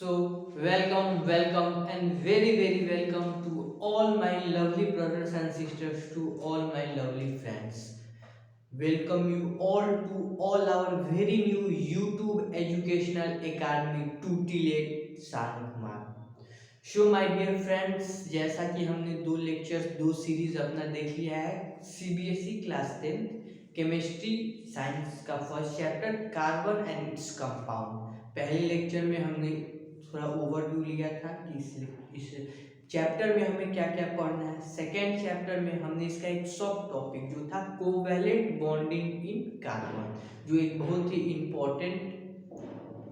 So, welcome, and very welcome to all my lovely brothers and sisters, to all my lovely friends. Welcome you all to all our very new YouTube Educational Academy Tutelate Sanukmar. So my dear friends, जैसा कि हमने दो lectures दो series अपना देख लिया है। CBSE class 10 chemistry science का first chapter carbon and its compound. पहले लेक्चर में हमने थोड़ा ओवरव्यू लिया था कि इस चैप्टर में हमें क्या क्या पढ़ना है। सेकेंड चैप्टर में हमने इसका एक सब टॉपिक जो था कोवैलेंट बॉन्डिंग इन कार्बन, जो एक बहुत ही इम्पोर्टेंट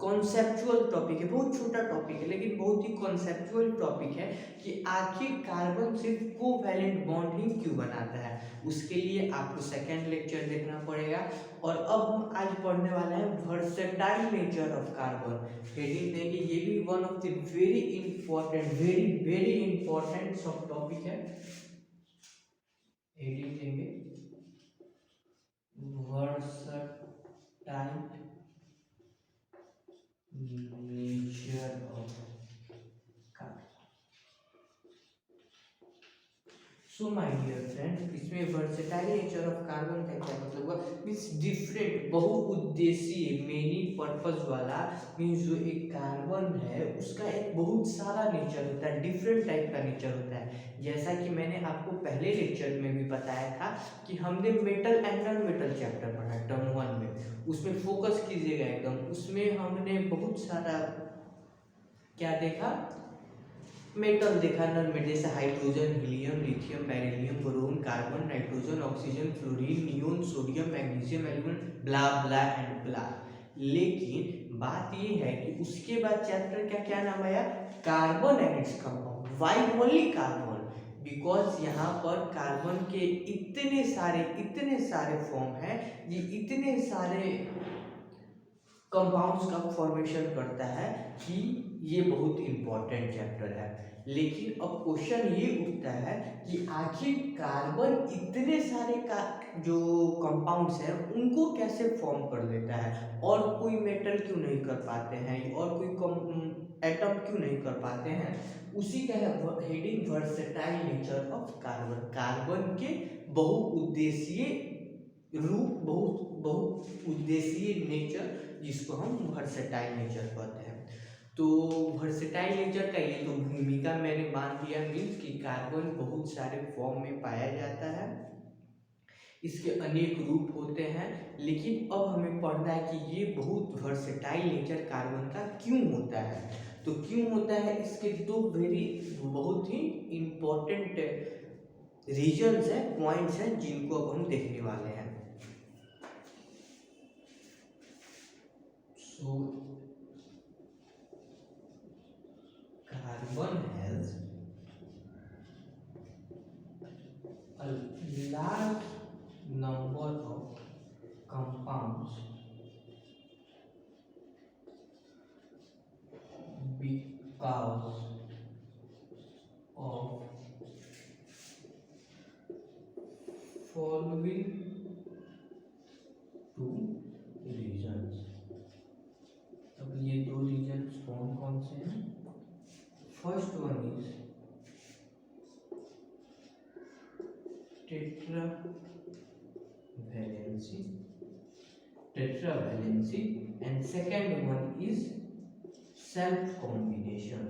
कॉन्सेप्चुअल टॉपिक है। बहुत छोटा टॉपिक है लेकिन बहुत ही कॉन्सेप्चुअल टॉपिक है कि आखिर कार्बन सिर्फ कोवैलेंट बॉन्ड ही क्यों बनाता है। उसके लिए आपको सेकेंड लेक्चर देखना पड़ेगा। और अब हम आज पढ़ने वाले हैं versatile nature of carbon. Heading देंगे, ये भी one of the very important sub topic है। हेडिंग देंगे versatile nature of carbon. So my dear friend, इसमें वर्सेटाइल नेचर ऑफ कार्बन का क्या मतलब हुआ? मीन्स डिफरेंट, बहुउद्देशीय, मेनी पर्पस वाला। मीन्स जो एक कार्बन है उसका एक बहुत सारा नेचर होता है, डिफरेंट टाइप का नेचर होता है। जैसा कि मैंने आपको पहले लेक्चर में भी बताया था कि हमने metal and non metal chapter पढ़ा टर्म 1 में। उसमें फोकस कीजिएगा एकदम। उसमें हमने बहुत सारा क्या देखा, मेटल देखा, नॉन मेटल जैसे hydrogen, helium, lithium, beryllium, boron, carbon, nitrogen, oxygen, fluorine, neon, sodium, magnesium, aluminium, blah blah and blah. लेकिन बात ये है कि उसके बाद चैप्टर का क्या नाम आया? Carbon and its compound. Why only carbon? Because यहाँ पर कार्बन के इतने सारे फॉर्म हैं, ये इतने सारे कंपाउंड्स का फॉर्मेशन करता है कि ये बहुत इंपॉर्टेंट चैप्टर है। लेकिन अब क्वेश्चन ये उठता है कि आखिर कार्बन इतने सारे का जो कंपाउंड्स हैं उनको कैसे फॉर्म कर लेता है, और कोई मेटल क्यों नहीं कर पाते हैं, और कोई एटम क्यों नहीं कर पाते हैं। उसी का है heading versatile nature of carbon. Carbon के बहुउद्देशीय रूप, बहुउद्देशीय नेचर, जिसको हम वर्सेटाइल नेचर कहते हैं। तो वर्सेटाइल नेचर का ये तो भूमिका मैंने मान दिया, मीन्स कि कार्बन बहुत सारे फॉर्म में पाया जाता है, इसके अनेक रूप होते हैं। लेकिन अब हमें पढ़ना है कि ये बहुत वर्सेटाइल नेचर कार्बन का क्यों होता है। तो क्यों होता है, इसके दो बहुत ही इम्पोर्टेंट रीजन्स हैं, पॉइंट्स हैं, जिनको अब हम देखने वाले हैं। So carbon has a large number of compounds because of following two reasons। अब ये दो रीजन्स कौन कौन से हैं? First one is tetravalency tetravalency and second one is self combination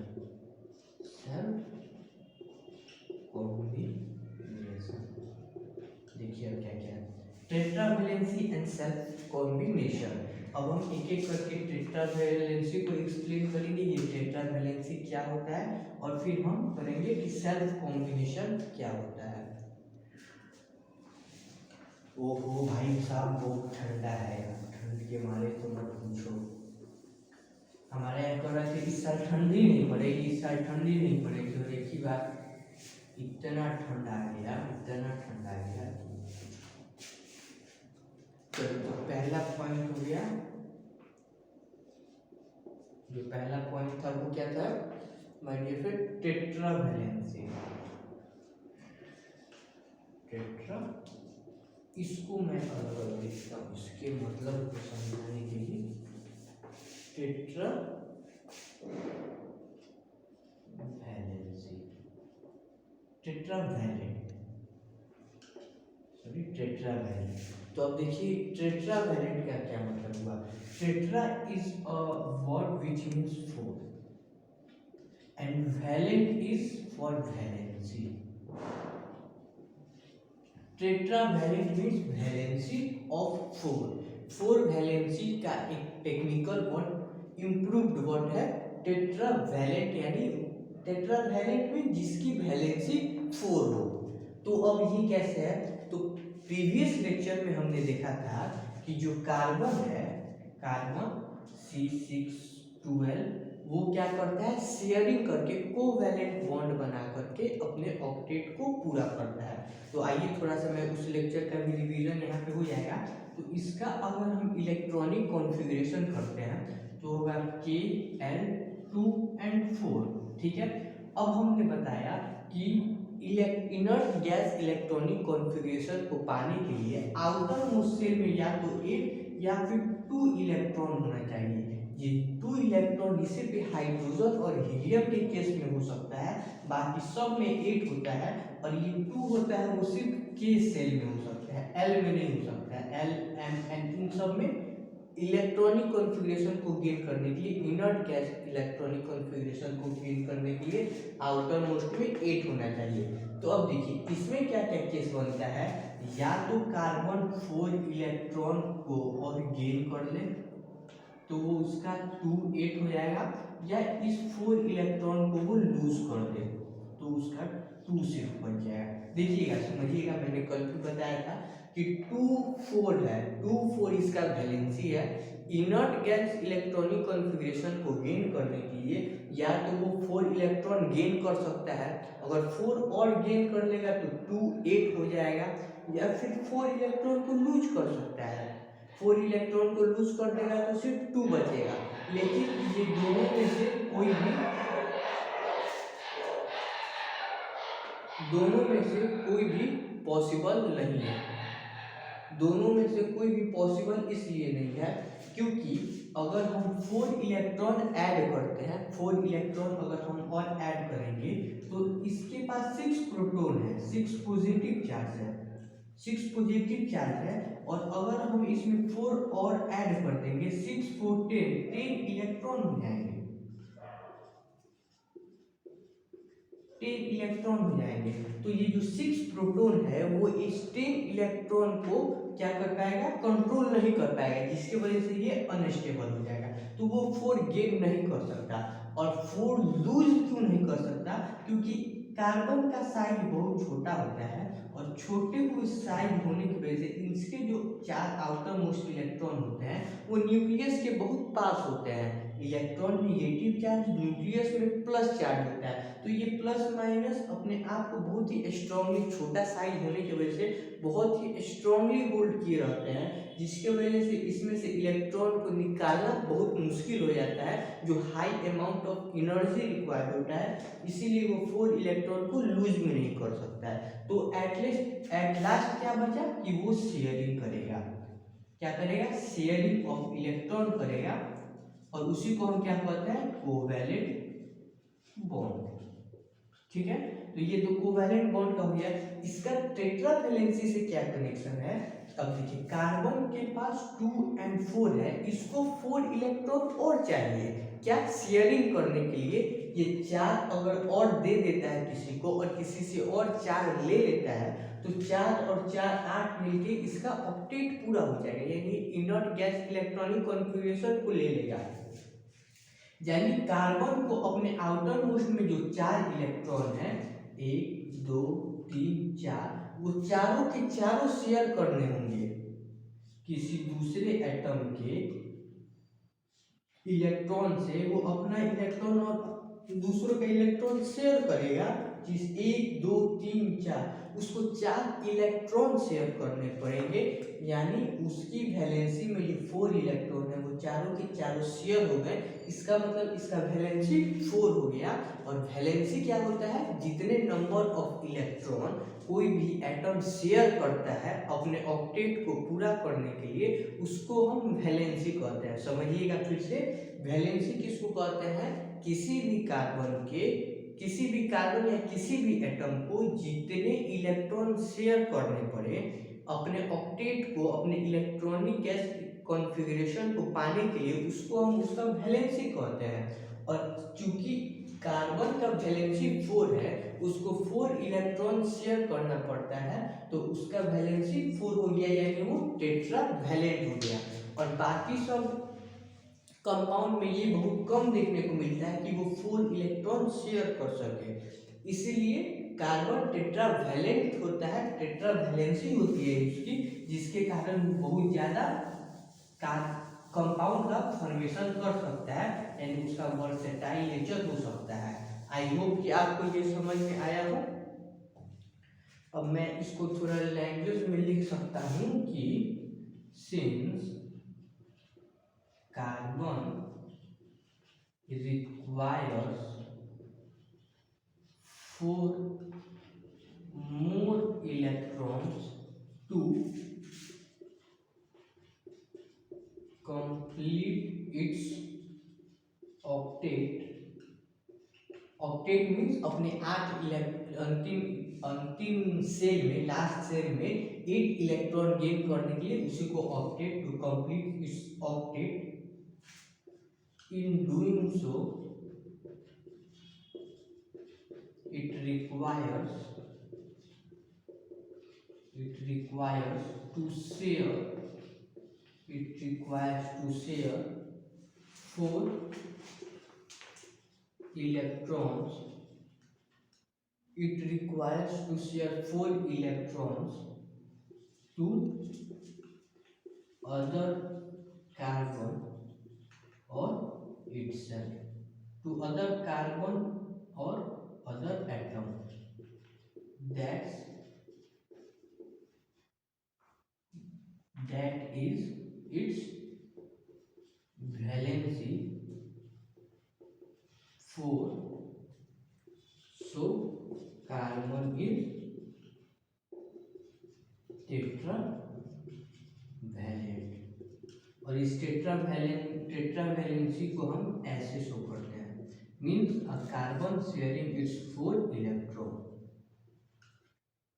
देखिए अब क्या क्या है, टेट्रावेलेंसी एंड सेल्फ कॉम्बिनेशन। अब हम एक एक करके टेट्रावेलेंसी को एक्सप्लेन करेंगे, ये टेट्रावेलेंसी क्या होता है, और फिर हम करेंगे कि सेल्फ कॉम्बिनेशन क्या होता है। ओहो भाई साहब, बहुत ठंडा है यार, ठंड के मारे तो मत पूछो। हमारे यहाँ कह रहे थे इस साल ठंडी नहीं पड़ेगी, इस साल ठंडी नहीं पड़ेगी, और एक ही बार इतना ठंडा आ गया, इतना ठंडा आ गया। चलो, तो पहला पॉइंट हो गया, जो पहला पॉइंट था वो क्या था my dear friend? Tetravalency. Tetra, इसको मैं अलग अलग लिखता हूँ इसके मतलब को समझाने के लिए। Tetravalency, tetravalent, sorry tetravalent. तो अब देखिए टेट्रावैलेंट का क्या मतलब हुआ। Tetra is a word which means four and valent is for valency. Tetravalent means valency of four. Four valency का एक टेक्निकल वर्ड इम्प्रूव्ड वर्ड है टेट्रावैलेंट, यानी टेट्रावैलेंट में जिसकी वैलेंसी फोर हो। तो अब ये कैसे है, तो प्रीवियस लेक्चर में हमने देखा था कि जो कार्बन है, कार्बन C612 वो क्या करता है, शेयरिंग करके कोवैलेंट बॉन्ड बना करके अपने ऑक्टेट को पूरा करता है। तो आइए थोड़ा सा मैं उस लेक्चर का भी रिवीजन यहाँ पे हो जाएगा। तो इसका अगर हम इलेक्ट्रॉनिक कॉन्फ़िगरेशन करते हैं तो होगा Kl2 and 4, ठीक है। अब हमने बताया कि इनर्ट गैस इलेक्ट्रॉनिक कॉन्फ़िगरेशन को पाने के लिए आउटर मोस्ट शेल में या तो एक या फिर 2 इलेक्ट्रॉन होना चाहिए। ये 2 इलेक्ट्रॉन इसे पे हाइड्रोजन और हीलियम के केस में हो सकता है, बाकी सब में 8 होता है, और ये 2 होता है वो सिर्फ के सेल में हो सकता है, एल में नहीं हो सकता है। एल, एम, एन इन सब में इलेक्ट्रॉनिक कॉन्फ़िगरेशन को गेन करने के लिए, इनर्ट गैस इलेक्ट्रॉनिक कॉन्फ़िगरेशन को गेन करने के लिए आउटर मोस्ट में 8 होना चाहिए। तो अब देखिए इसमें क्या क्या केस बनता है, या तो कार्बन 4 इलेक्ट्रॉन को और गेन कर ले तो वो उसका 2 8 हो जाएगा, या इस 4 इलेक्ट्रॉन को वो लूज कर दे तो उसका 2 सिर्फ बच जाएगा। देखिएगा समझिएगा, मैंने कल भी बताया था कि 2 4 है, 2 4 इसका वैलेंसी है। इनर्ट गैस इलेक्ट्रॉनिक कॉन्फ़िगरेशन को गेन करने के लिए या तो वो 4 इलेक्ट्रॉन गेन कर सकता है, अगर 4 और गेन कर लेगा तो 2 8 हो जाएगा, या फिर 4 इलेक्ट्रॉन को लूज कर सकता है। 4 इलेक्ट्रॉन को लूज कर देगा तो सिर्फ 2 बचेगा। लेकिन ये दोनों में से कोई भी पॉसिबल नहीं है। दोनों में से कोई भी पॉसिबल इसलिए नहीं है क्योंकि अगर हम 4 इलेक्ट्रॉन ऐड करते हैं, 4 इलेक्ट्रॉन अगर हम और ऐड करेंगे तो इसके पास 6 प्रोटॉन है, 6 पॉजिटिव चार्ज है, 6 पॉजिटिव चार्ज है, और अगर हम इसमें 4 और ऐड कर देंगे 6 4 10 इलेक्ट्रॉन हो जाएंगे, 10 इलेक्ट्रॉन हो जाएंगे। तो ये जो 6 प्रोटॉन है वो इस 10 इलेक्ट्रॉन को क्या कर पाएगा, कंट्रोल नहीं कर पाएगा, जिसकी वजह से ये अनस्टेबल हो जाएगा, तो वो 4 गेन नहीं कर सकता। और 4 लूज क्यों नहीं कर सकता, क्योंकि कार्बन का साइज बहुत छोटा होता है, और छोटे हुए साइज होने की वजह से इसके जो 4 आउटर मोस्ट इलेक्ट्रॉन होते हैं वो न्यूक्लियस के बहुत पास होते हैं। इलेक्ट्रॉन निगेटिव चार्ज, न्यूक्लियस में प्लस चार्ज होता है, तो ये प्लस माइनस अपने आप को बहुत ही स्ट्रांगली, छोटा साइज होने की वजह से बहुत ही स्ट्रांगली होल्ड किए रहते हैं, जिसके वजह से इसमें से इलेक्ट्रॉन को निकालना बहुत मुश्किल हो जाता है, जो high amount of energy required होता है, इसीलिए वो 4 इलेक्ट्रॉन को लूज में नहीं कर सकता है। तो एट लास्ट क्या बचा कि वो शेयरिंग करेगा, क्या करेगा, शेयरिंग ऑफ इलेक्ट्रॉन करेगा, और उसी को हम क्या कहते हैं, कोवैलेंट बॉन्ड, ठीक है। तो ये तो कोवैलेंट बॉन्ड का हो गया। इसका टेट्रावैलेंसी से क्या कनेक्शन है, अब देखिए कार्बन के पास 2 and 4 है, इसको 4 इलेक्ट्रॉन और चाहिए, क्या, शेयरिंग करने के लिए। ये 4 अगर और दे देता है किसी को और किसी से और 4 ले लेता है तो 4 और 4 8 मिलके इसका ऑक्टेट पूरा हो जाएगा, यानी इनर्ट गैस इलेक्ट्रॉनिक कॉन्फ़िगरेशन को ले लेगा। यानी कार्बन को अपने आउटर मोस्ट में जो 4 इलेक्ट्रॉन है, 1 2 3 4, वो चारों के चारों शेयर करने होंगे किसी दूसरे एटम के इलेक्ट्रॉन से। वो अपना इलेक्ट्रॉन और दूसरों का इलेक्ट्रॉन शेयर करेगा, जिस 1 2 3 4 उसको 4 इलेक्ट्रॉन शेयर करने पड़ेंगे, यानी उसकी वैलेंसी में जो 4 इलेक्ट्रॉन है वो चारों के चारों शेयर हो गए, इसका मतलब इसका वैलेंसी 4 हो गया। और वैलेंसी क्या होता है, जितने नंबर ऑफ इलेक्ट्रॉन कोई भी एटम शेयर करता है अपने ऑक्टेट को पूरा करने के लिए, उसको हम वैलेंसी कहते हैं। समझिएगा फिर से, वैलेंसी किसको कहते हैं, किसी भी कार्बन या किसी भी एटम को जितने इलेक्ट्रॉन शेयर करने पड़े अपने ऑक्टेट को, अपने इलेक्ट्रॉनिक गैस कॉन्फ़िगरेशन को पाने के लिए, उसको हम उसका वैलेंसी कहते हैं। और चूंकि कार्बन का वैलेंसी 4 है, उसको 4 इलेक्ट्रॉन शेयर करना पड़ता है, तो उसका वैलेंसी 4 हो गया, यानी वो टेट्रा वैलेंट हो गया। और बाकी सब कंपाउंड में ये बहुत कम देखने को मिलता है कि वो 4 इलेक्ट्रॉन शेयर कर सके, इसीलिए कार्बन टेट्रा वैलेंट होता है, टेट्रा वैलेंसी होती है उसकी, जिसके कारण वो बहुत ज़्यादा कंपाउंड का फॉर्मेशन कर सकता है, यानी उसका वर्सेटाइल नेचर हो सकता है। आई होप कि आपको ये समझ में आया हो। अब मैं इसको थोड़ा लैंग्वेज में लिख सकता हूँ कि since carbon requires 4 more electrons to complete its octet. Octet means अपने 8 अंतिम सेल में, लास्ट सेल में 8 इलेक्ट्रॉन गेन करने के लिए उसी को octet, to complete its octet. In doing so, it requires to share 4 electrons. It requires to share 4 electrons to other carbon or itself, to other carbon or other atom. That is its valency 4. So carbon is tetravalent. और इस tetravalency को हम ऐसे show करते हैं, means a carbon sharing it's 4 electron,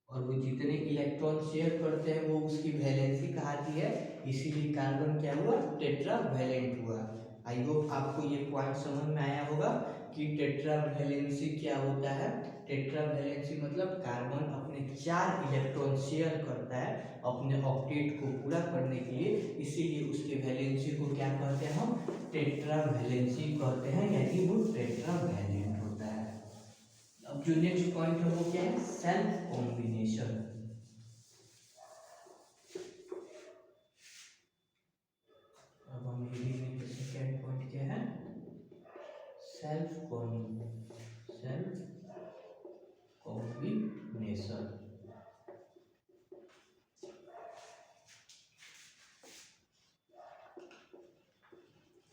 और वो जितने इलेक्ट्रॉन शेयर करते हैं वो उसकी वैलेंसी कहलाती है, इसीलिए कार्बन क्या हुआ, टेट्रावैलेंट हुआ। आई होप आपको ये पॉइंट समझ में आया होगा कि टेट्रावैलेंसी क्या होता है। टेट्रावैलेंसी मतलब कार्बन अपने 4 इलेक्ट्रॉन शेयर करता है अपने ऑक्टेट को पूरा करने के लिए, इसीलिए उसके वैलेंसी को क्या कहते हैं, हम टेट्रावैलेंसी कहते हैं, यानी वो टेट्रावैलेंट होता है। अब जो नेक्स्ट पॉइंट है वो क्या है, सेल्फ कॉम्बिनेशन। अब हम हिंदी में सेकेंड पॉइंट क्या है, self combination.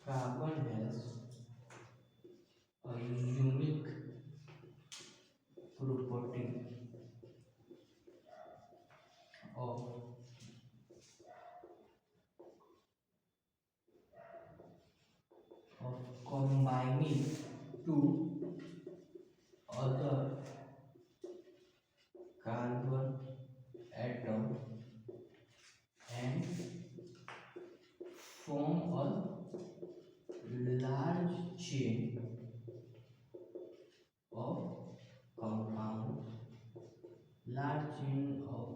Carbon has a unique property of combining two other carbon atom and form a large chain of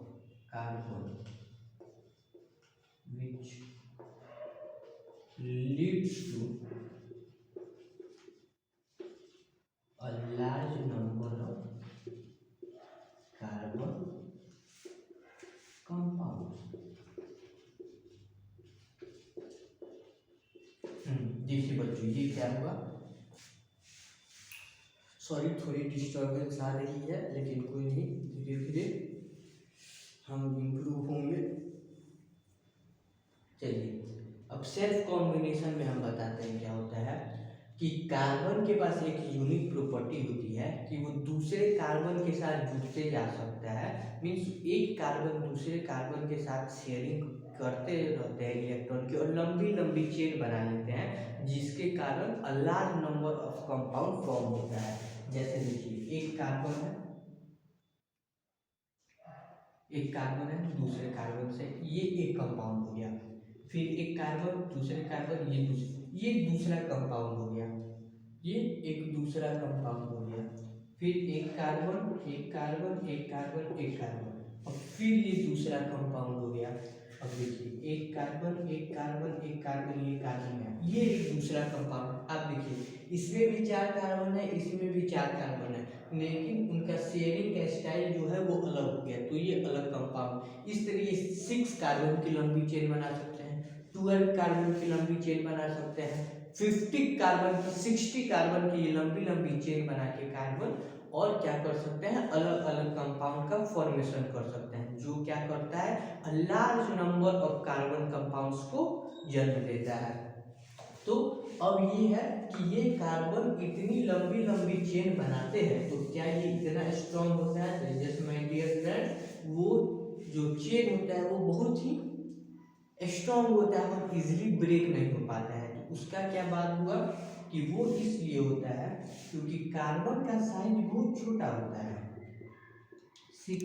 carbon, which leads to a large number of carbon compounds. देखिए बच्चों, ये क्या हुआ, sorry थोड़ी disturbance आ रही है, लेकिन कोई नहीं, धीरे धीरे हम इम्प्रूव होंगे। चलिए अब सेल्फ कॉम्बिनेशन में हम बताते हैं क्या होता है कि कार्बन के पास एक यूनिक प्रॉपर्टी होती है कि वो दूसरे कार्बन के साथ जुड़ते जा सकता है, मीन्स एक कार्बन दूसरे कार्बन के साथ शेयरिंग करते रहते हैं इलेक्ट्रॉन की और लंबी लंबी चेन बना लेते हैं, जिसके कारण अ large number of compound form होता है। जैसे देखिए एक कार्बन है, एक कार्बन है दूसरे कार्बन से, ये एक कंपाउंड हो गया। फिर एक कार्बन दूसरे कार्बन, ये दूसरा कंपाउंड हो गया, ये एक दूसरा कंपाउंड हो गया। फिर एक कार्बन एक कार्बन एक कार्बन एक कार्बन, और फिर ये दूसरा कंपाउंड हो गया। अब देखिए एक कार्बन एक कार्बन एक कार्बन, ये कार्बन है, ये एक दूसरा कंपाउंड। आप देखिए इसमें भी चार कार्बन है, इसमें भी चार कार्बन है, लेकिन उनका शेयरिंग का स्टाइल जो है वो अलग हो गया, तो ये अलग कंपाउंड। इस तरीके से 6 कार्बन की लंबी चेन बना सकते हैं, 12 कार्बन की लंबी चेन बना सकते हैं, 50 कार्बन की 60 कार्बन की लंबी लंबी चेन बना के कार्बन और क्या कर सकते हैं, अलग अलग कंपाउंड का फॉर्मेशन कर सकते हैं, जो क्या करता है large number of carbon compounds को जन्म देता है। तो अब ये है कि ये कार्बन इतनी लंबी लंबी चेन बनाते हैं, तो क्या ये इतना स्ट्रॉन्ग होता है? जैसे माय डियर फ्रेंड्स, वो जो चेन होता है वो बहुत ही स्ट्रॉन्ग होता है और इजीली ब्रेक नहीं हो पाता है। तो उसका क्या बात हुआ कि वो इसलिए होता है क्योंकि कार्बन का साइज बहुत छोटा होता है, 6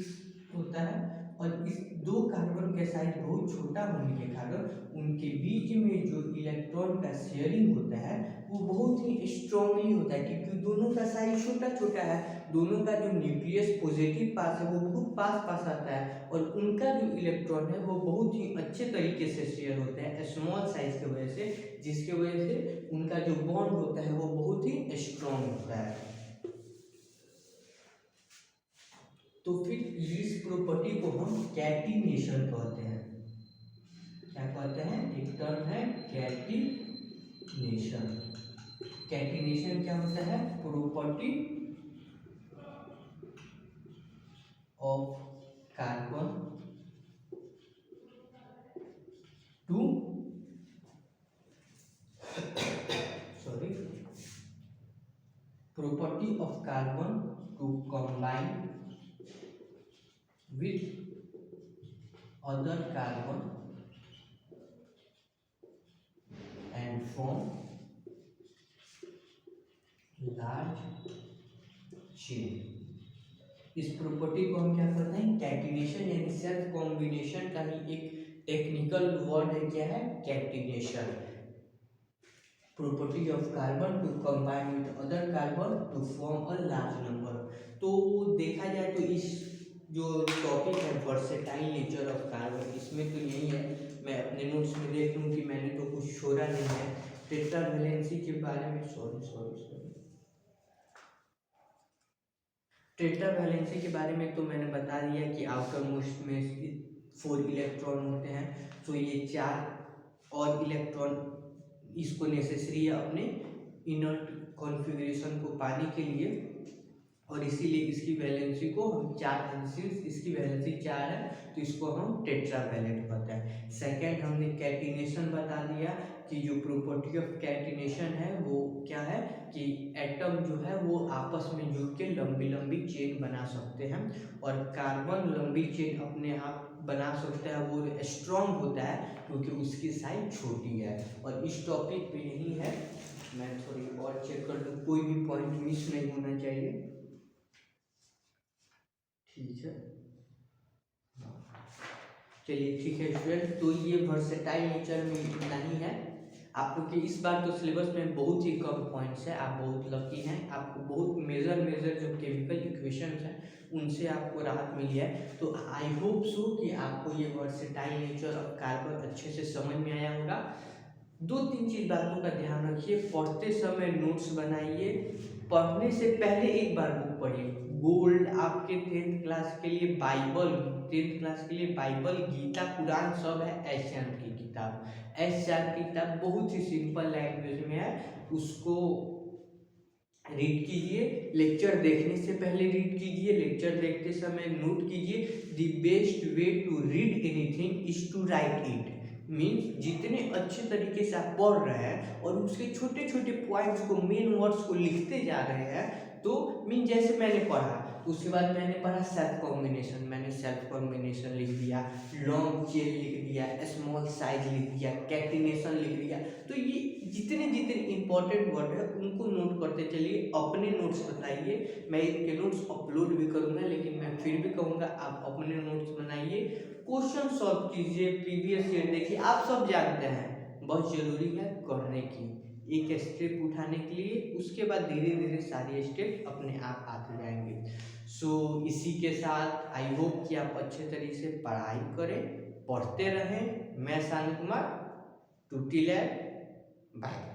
होता है, और इस दो कार्बन के साइज बहुत छोटा होने के कारण उनके बीच में जो इलेक्ट्रॉन का शेयरिंग होता है वो बहुत ही स्ट्रांगली होता है, क्योंकि दोनों का साइज छोटा छोटा है, दोनों का जो न्यूक्लियस पॉजिटिव पास है वो बहुत पास पास आता है, और उनका जो इलेक्ट्रॉन है वो बहुत ही अच्छे तरीके से शेयर होते हैं स्मॉल साइज की वजह से, जिसके वजह से उनका जो बॉन्ड होता है वो बहुत ही स्ट्रांग होता है। तो फिर इस प्रॉपर्टी को हम कैटिनेशन कहते हैं। क्या कहते हैं? एक टर्म है कैटिनेशन। कैटिनेशन क्या होता है? Property of carbon to property of carbon to combine with other carbon and form large chain। इस प्रॉपर्टी को हम क्या करते हैं? कैटिनेशन, यानी सेल्फ कॉम्बिनेशन का ही एक टेक्निकल वर्ड है। क्या है? Catenation. Property of carbon to combine with other carbon to form a large number. तो देखा जाए तो इस जो टॉपिक है वर्सेटाइल नेचर ऑफ कार्बन, इसमें तो यही है। मैं अपने नोट्स में देख लूँ कि मैंने तो कुछ छोड़ा नहीं है। टेट्रावैलेंसी के बारे में सॉरी टेट्रावैलेंसी के बारे में तो मैंने बता दिया कि आउटर मोस्ट में 4 इलेक्ट्रॉन होते हैं, तो ये 4 और इलेक्ट्रॉन इसको नेसेसरी है अपने इनर कॉन्फ़िगरेशन को पाने के लिए, और इसीलिए इसकी वैलेंसी को हम 4, सिंस इसकी वैलेंसी 4 है तो इसको हम टेट्रावैलेंट कहते हैं। सेकेंड हमने कैटिनेशन बता दिया कि जो प्रॉपर्टी ऑफ कैटिनेशन है वो क्या है कि एटम जो है वो आपस में जुड़ के लंबी लंबी चेन बना सकते हैं, और कार्बन लंबी चेन अपने आप बना सकता है, वो स्ट्रॉन्ग होता है क्योंकि उसकी साइज छोटी है। और इस टॉपिक पे यही है, मैं थोड़ी और चेक कर लूँ कोई भी पॉइंट मिस नहीं होना चाहिए। ठीक है, चलिए ठीक है स्टूडेंट, तो ये वर्सेटाइल नेचर में इतना ही है। आपको कि इस बार तो सिलेबस में बहुत ही कम पॉइंट्स है, आप बहुत लकी हैं, आपको बहुत मेजर जो केमिकल इक्वेशंस हैं उनसे आपको राहत मिली है। तो आई होप सो कि आपको ये वर्सेटाइल नेचर ऑफ कार्बन अच्छे से समझ में आया होगा। 2-3 चीज बातों का ध्यान रखिए, पढ़ते समय नोट्स बनाइए, पढ़ने से पहले एक बार बुक पढ़िए। गोल्ड आपके 10th क्लास के लिए बाइबल, 10th क्लास के लिए बाइबल, गीता, कुरान सब है एशियन की किताब। एशियन की किताब बहुत ही सिंपल लैंग्वेज में है, उसको रीड कीजिए। लेक्चर देखने से पहले रीड कीजिए, लेक्चर देखते समय नोट कीजिए। The best way to read anything is to write it. Means जितने अच्छे तरीके से आप पढ़ रहे हैं और उसके छोटे छोटे पॉइंट्स को, मेन वर्ड्स को लिखते जा रहे हैं, तो मीन जैसे मैंने पढ़ा, उसके बाद मैंने पढ़ा सेल्फ कॉम्बिनेशन, मैंने सेल्फ कॉम्बिनेशन लिख दिया, लॉन्ग चेन लिख दिया, स्मॉल साइज लिख दिया, कैटिनेशन लिख दिया। तो ये जितने जितने इंपॉर्टेंट वर्ड है उनको नोट करते चलिए, अपने नोट्स बताइए। मैं इनके नोट्स अपलोड भी करूंगा, लेकिन मैं फिर भी कहूँगा आप अपने नोट्स बनाइए, क्वेश्चन सॉल्व कीजिए, प्रीवियस ईयर देखिए। आप सब जानते हैं बहुत जरूरी है करने की, एक स्टेप उठाने के लिए, उसके बाद धीरे धीरे सारे स्टेप अपने आप आते जाएंगे। इसी के साथ आई होप कि आप अच्छे तरीके से पढ़ाई करें, पढ़ते रहें। मैं शांत कुमार, टूटी लैब, बाय।